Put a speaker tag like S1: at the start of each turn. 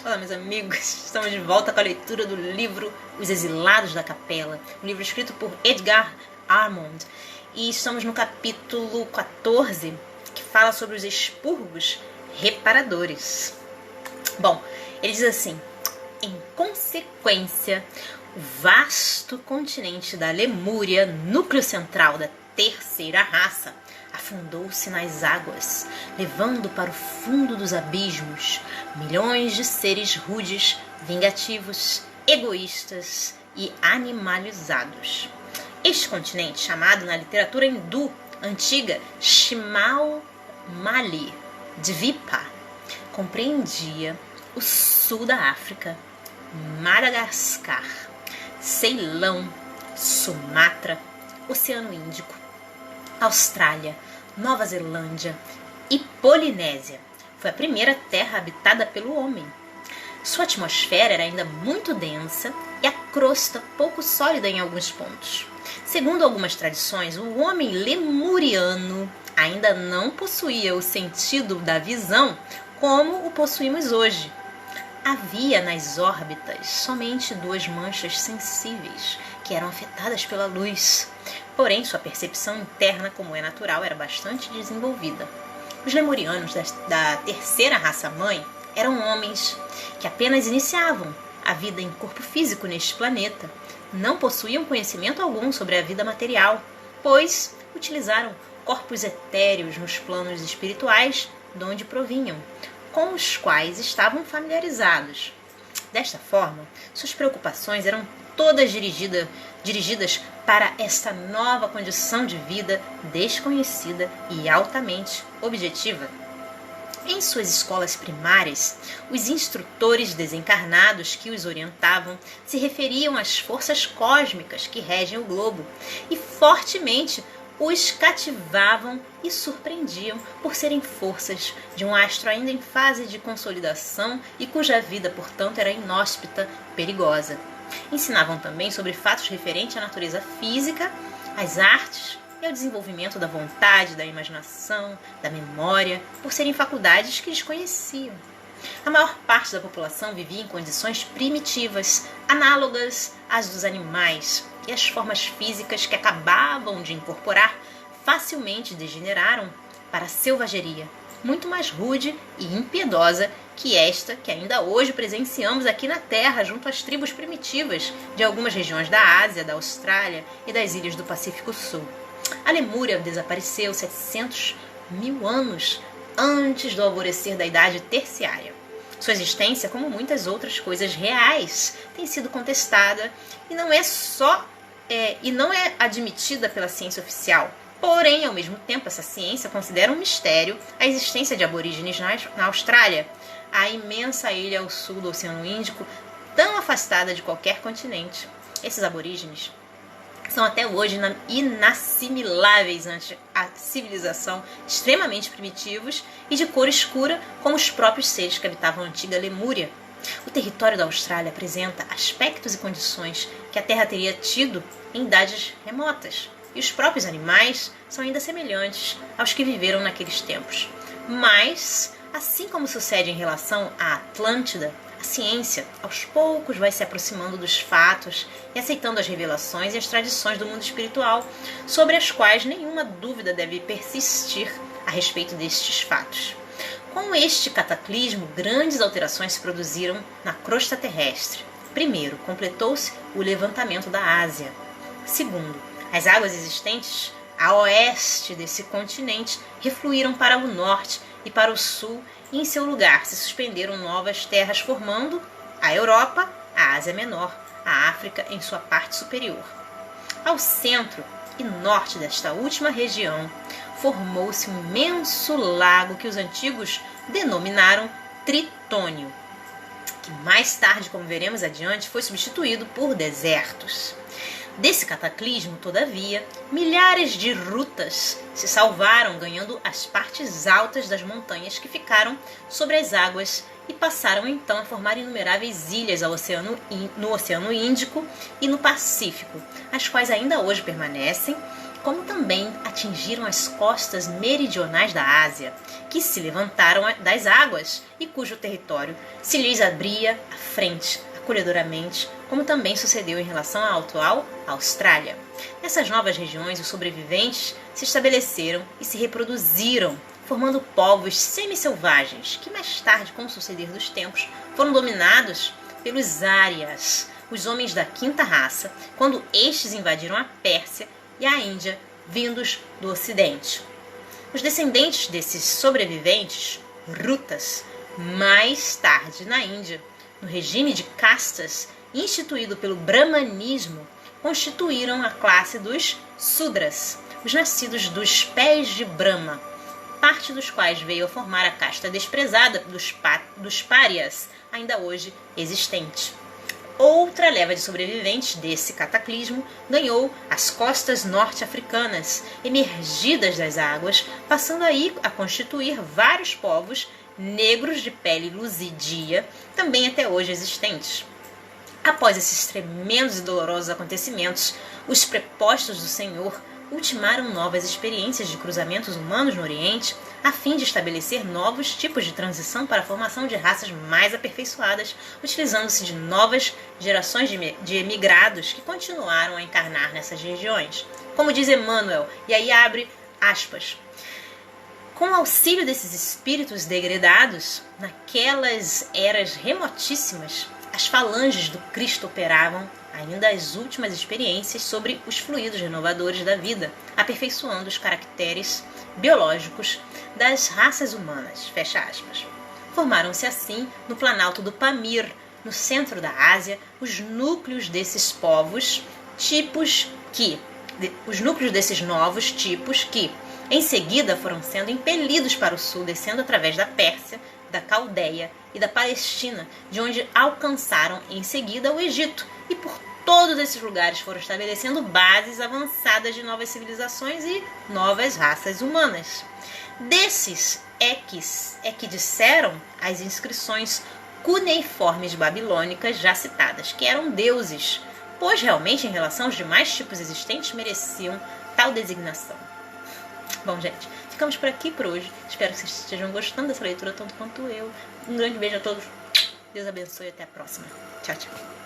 S1: Olá, meus amigos, estamos de volta com a leitura do livro Os Exilados da Capela, um livro escrito por Edgar Armond, e estamos no capítulo 14, que fala sobre os expurgos reparadores. Bom, ele diz assim: em consequência, o vasto continente da Lemúria, núcleo central da terceira raça, afundou-se nas águas, levando para o fundo dos abismos milhões de seres rudes, vingativos, egoístas e animalizados. Este continente, chamado na literatura hindu antiga Shimal Mali Dvipa, compreendia o sul da África, Madagascar, Ceilão, Sumatra, Oceano Índico, Austrália, Nova Zelândia e Polinésia. Foi a primeira terra habitada pelo homem. Sua atmosfera era ainda muito densa e a crosta pouco sólida em alguns pontos. Segundo algumas tradições, o homem lemuriano ainda não possuía o sentido da visão como o possuímos hoje. Havia nas órbitas somente duas manchas sensíveis que eram afetadas pela luz. Porém, sua percepção interna, como é natural, era bastante desenvolvida. Os lemurianos da terceira raça-mãe eram homens que apenas iniciavam a vida em corpo físico neste planeta. Não possuíam conhecimento algum sobre a vida material, pois utilizaram corpos etéreos nos planos espirituais de onde provinham, com os quais estavam familiarizados. Desta forma, suas preocupações eram todas dirigidas para esta nova condição de vida desconhecida e altamente objetiva. Em suas escolas primárias, os instrutores desencarnados que os orientavam se referiam às forças cósmicas que regem o globo e fortemente os cativavam e surpreendiam por serem forças de um astro ainda em fase de consolidação e cuja vida, portanto, era inóspita, perigosa. Ensinavam também sobre fatos referentes à natureza física, às artes e ao desenvolvimento da vontade, da imaginação, da memória, por serem faculdades que desconheciam. A maior parte da população vivia em condições primitivas, análogas às dos animais, e as formas físicas que acabavam de incorporar facilmente degeneraram para a selvageria, muito mais rude e impiedosa que esta que ainda hoje presenciamos aqui na Terra junto às tribos primitivas de algumas regiões da Ásia, da Austrália e das ilhas do Pacífico Sul. A Lemúria desapareceu 700 mil anos antes do alvorecer da Idade Terciária. Sua existência, como muitas outras coisas reais, tem sido contestada e não é admitida pela ciência oficial. Porém, ao mesmo tempo, essa ciência considera um mistério a existência de aborígenes na Austrália, a imensa ilha ao sul do Oceano Índico, tão afastada de qualquer continente. Esses aborígenes são até hoje inassimiláveis ante a civilização, extremamente primitivos e de cor escura, como os próprios seres que habitavam a antiga Lemúria. O território da Austrália apresenta aspectos e condições que a Terra teria tido em idades remotas, e os próprios animais são ainda semelhantes aos que viveram naqueles tempos. Mas, assim como sucede em relação à Atlântida, a ciência, aos poucos, vai se aproximando dos fatos e aceitando as revelações e as tradições do mundo espiritual, sobre as quais nenhuma dúvida deve persistir a respeito destes fatos. Com este cataclismo, grandes alterações se produziram na crosta terrestre. Primeiro, completou-se o levantamento da Ásia. Segundo, as águas existentes a oeste desse continente refluíram para o norte e para o sul, e em seu lugar se suspenderam novas terras, formando a Europa, a Ásia Menor, a África em sua parte superior. Ao centro e norte desta última região, formou-se um imenso lago que os antigos denominaram Tritônio, que mais tarde, como veremos adiante, foi substituído por desertos. Desse cataclismo, todavia, milhares de rutas se salvaram, ganhando as partes altas das montanhas que ficaram sobre as águas e passaram então a formar inumeráveis ilhas no Oceano Índico e no Pacífico, as quais ainda hoje permanecem como também atingiram as costas meridionais da Ásia, que se levantaram das águas e cujo território se lhes abria à frente, acolhedoramente, como também sucedeu em relação à atual Austrália. Nessas novas regiões, os sobreviventes se estabeleceram e se reproduziram, formando povos semi-selvagens, que mais tarde, com o suceder dos tempos, foram dominados pelos árias, os homens da quinta raça, quando estes invadiram a Pérsia e a Índia, vindos do Ocidente. Os descendentes desses sobreviventes, Rutas, mais tarde na Índia, no regime de castas instituído pelo Brahmanismo, constituíram a classe dos Sudras, os nascidos dos pés de Brahma, parte dos quais veio a formar a casta desprezada dos párias, ainda hoje existente. Outra leva de sobreviventes desse cataclismo ganhou as costas norte-africanas, emergidas das águas, passando aí a constituir vários povos negros de pele luzidia, também até hoje existentes. Após esses tremendos e dolorosos acontecimentos, os prepostos do Senhor ultimaram novas experiências de cruzamentos humanos no Oriente, a fim de estabelecer novos tipos de transição para a formação de raças mais aperfeiçoadas, utilizando-se de novas gerações de emigrados que continuaram a encarnar nessas regiões. Como diz Emmanuel, e aí abre aspas, com o auxílio desses espíritos degredados, naquelas eras remotíssimas, as falanges do Cristo operavam ainda as últimas experiências sobre os fluidos renovadores da vida, aperfeiçoando os caracteres biológicos das raças humanas. Fecha aspas. Formaram-se assim, no planalto do Pamir, no centro da Ásia, os núcleos desses povos, os núcleos desses novos tipos que, em seguida, foram sendo impelidos para o sul, descendo através da Pérsia, da Caldeia e da Palestina, de onde alcançaram em seguida o Egito, e por todos esses lugares foram estabelecendo bases avançadas de novas civilizações e novas raças humanas. Desses é que disseram as inscrições cuneiformes babilônicas já citadas, que eram deuses, pois realmente em relação aos demais tipos existentes mereciam tal designação. Bom, gente, ficamos por aqui por hoje. Espero que vocês estejam gostando dessa leitura tanto quanto eu. Um grande beijo a todos. Deus abençoe e até a próxima. Tchau, tchau.